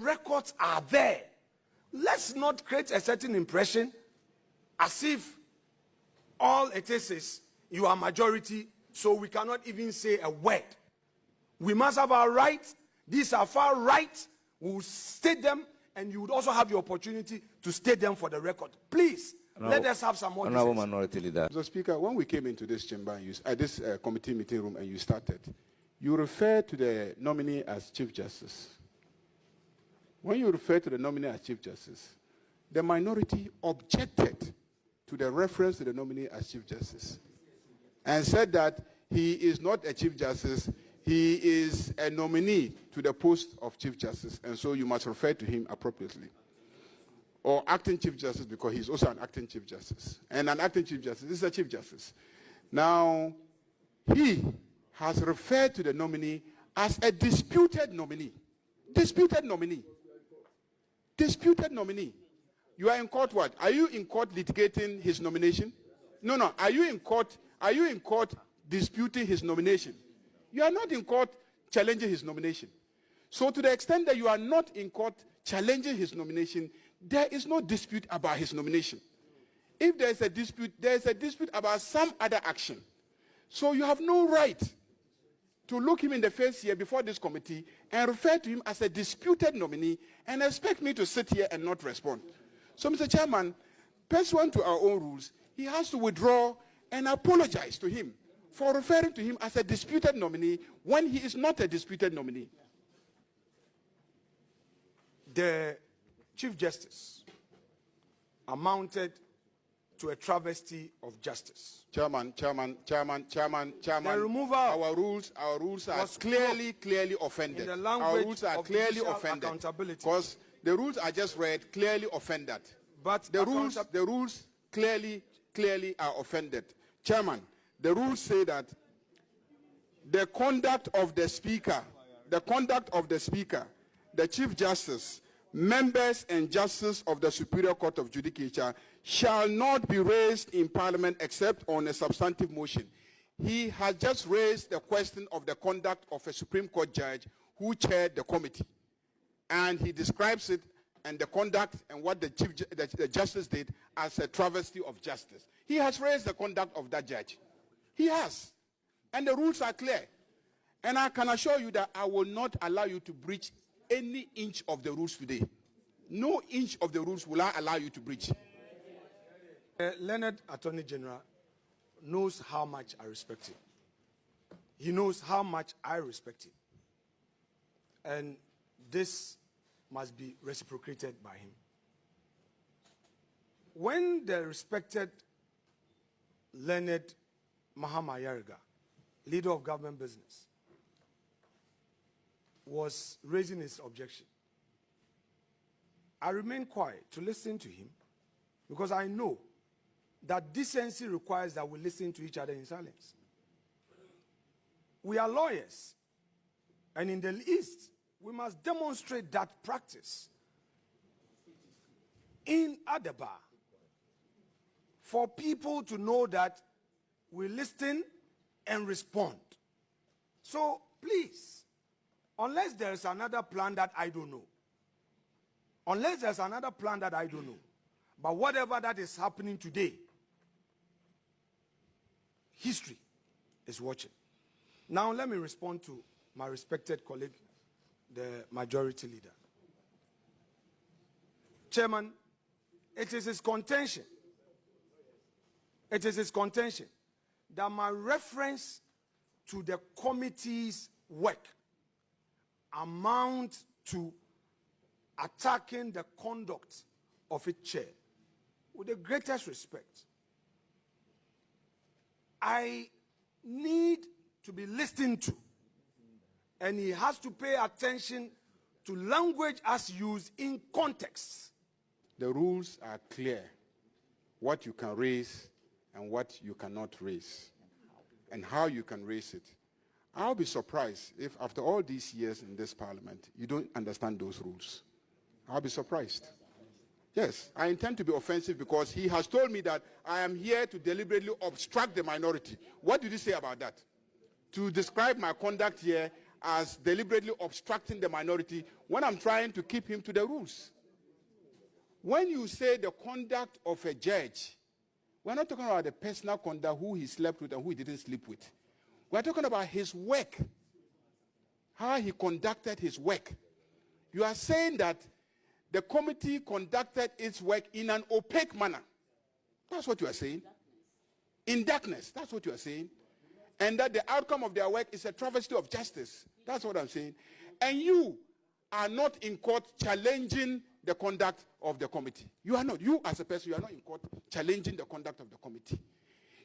records are there. Let's not create a certain impression as if all it is you are majority, so we cannot even say a word. We must have our rights. These are our rights. We will state them, and you would also have the opportunity to state them for the record. Please, let us have some more Honorable Minority Leader. Mr. Speaker, when we came into this chamber, at this committee meeting room, and you started, you referred to the nominee as Chief Justice. When you refer to the nominee as Chief Justice, the minority objected to the reference to the nominee as Chief Justice and said that he is not a Chief Justice, he is a nominee to the post of Chief Justice, and so you must refer to him appropriately. Or acting Chief Justice, because he's also an acting Chief Justice. And an acting Chief Justice is a Chief Justice. Now, he has referred to the nominee as a disputed nominee. Disputed nominee. Disputed nominee. You are in court what? Are you in court litigating his nomination? No. Are you in court disputing his nomination? You are not in court challenging his nomination. So to the extent that you are not in court challenging his nomination, there is no dispute about his nomination. If there is a dispute about some other action. So you have no right to look him in the face here before this committee and refer to him as a disputed nominee and expect me to sit here and not respond. So, Mr. Chairman, pursuant to our own rules, he has to withdraw and apologize to him for referring to him as a disputed nominee when he is not a disputed nominee. The Chief Justice amounted to a travesty of justice. Chairman. The removal our rules are clearly offended. In the language our rules are of clearly judicial offended. accountability. Because the rules I just read clearly offend that. But the rules clearly are offended. Chairman, the rules say that the conduct of the speaker, the Chief Justice, members and justices of the Superior Court of Judicature shall not be raised in Parliament except on a substantive motion. He has just raised the question of the conduct of a Supreme Court judge who chaired the committee. And he describes it and the conduct and what the justice did as a travesty of justice. He has raised the conduct of that judge. He has. And the rules are clear. And I can assure you that I will not allow you to breach any inch of the rules today. No inch of the rules will I allow you to breach. Leonard Attorney General knows how much I respect him. He knows how much I respect him. And this must be reciprocated by him. When the respected Leonard Mahama Ayariga, leader of government business, was raising his objection, I remained quiet to listen to him because I know that decency requires that we listen to each other in silence. We are lawyers, and in the East, we must demonstrate that practice in Adaba for people to know that we listen and respond. So please, unless there is another plan that I don't know, but whatever that is happening today, history is watching. Now let me respond to my respected colleague, the majority leader. Chairman, it is his contention that my reference to the committee's work amount to attacking the conduct of its chair. With the greatest respect, I need to be listened to, and he has to pay attention to language as used in context. The rules are clear, what you can raise and what you cannot raise, and how you can raise it. I'll be surprised if after all these years in this parliament, you don't understand those rules. I'll be surprised. Yes, I intend to be offensive because he has told me that I am here to deliberately obstruct the minority. What did he say about that? To describe my conduct here as deliberately obstructing the minority when I'm trying to keep him to the rules. When you say the conduct of a judge, we're not talking about the personal conduct, who he slept with and who he didn't sleep with. We're talking about his work, how he conducted his work. You are saying that the committee conducted its work in an opaque manner. That's what you are saying. In darkness, that's what you are saying. And that the outcome of their work is a travesty of justice. That's what I'm saying. And you are not in court challenging the conduct of the committee. You are not. You as a person, you are not in court challenging the conduct of the committee.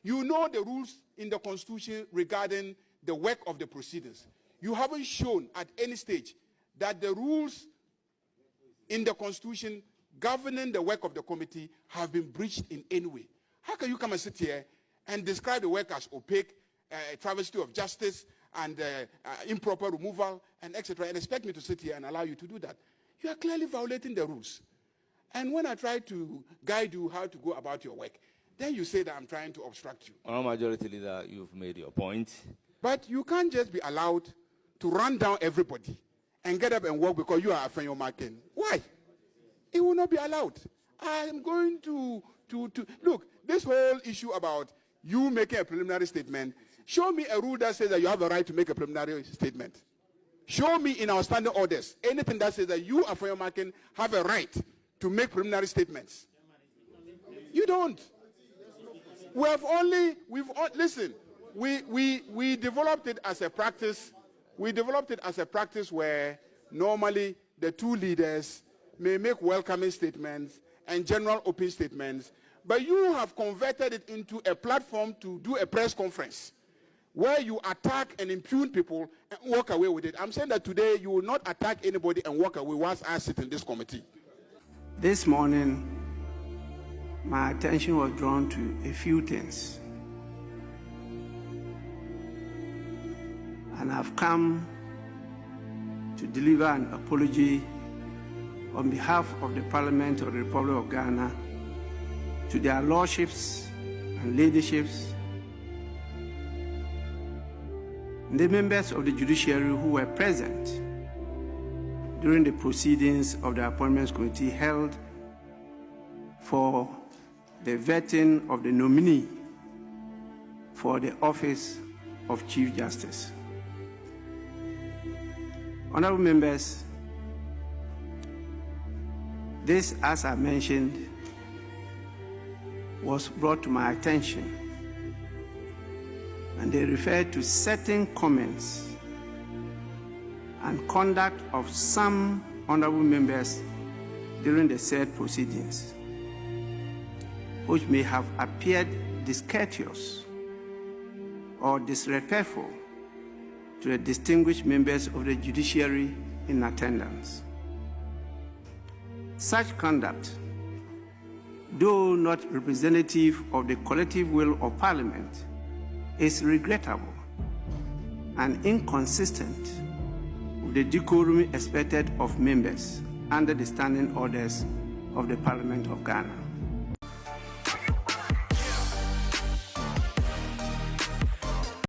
You know the rules in the Constitution regarding the work of the proceedings. You haven't shown at any stage that the rules in the Constitution governing the work of the committee have been breached in any way. How can you come and sit here and describe the work as opaque, travesty of justice, and improper removal, and etc., and expect me to sit here and allow you to do that? You are clearly violating the rules. And when I try to guide you how to go about your work, then you say that I'm trying to obstruct you. Honourable Majority Leader, you've made your point. But you can't just be allowed to run down everybody and get up and walk because you are Afenyo Markin. Why? It will not be allowed. I am going to look, this whole issue about you making a preliminary statement, show me a rule that says that you have a right to make a preliminary statement. Show me in our standing orders anything that says that you, Afenyo Markin, have a right to make preliminary statements. You don't. Listen, we developed it as a practice. We developed it as a practice where normally the two leaders may make welcoming statements and general open statements, but you have converted it into a platform to do a press conference where you attack and impugn people and walk away with it. I'm saying that today you will not attack anybody and walk away whilst I sit in this committee. This morning, my attention was drawn to a few things. And I've come to deliver an apology on behalf of the Parliament of the Republic of Ghana to their lordships and leaderships, the members of the judiciary who were present during the proceedings of the Appointments Committee held for the vetting of the nominee for the office of Chief Justice. Honorable members, this, as I mentioned, was brought to my attention, and they referred to certain comments and conduct of some honorable members during the said proceedings, which may have appeared discourteous or disrespectful to the distinguished members of the judiciary in attendance. Such conduct, though not representative of the collective will of Parliament, is regrettable and inconsistent with the decorum expected of members under the standing orders of the Parliament of Ghana.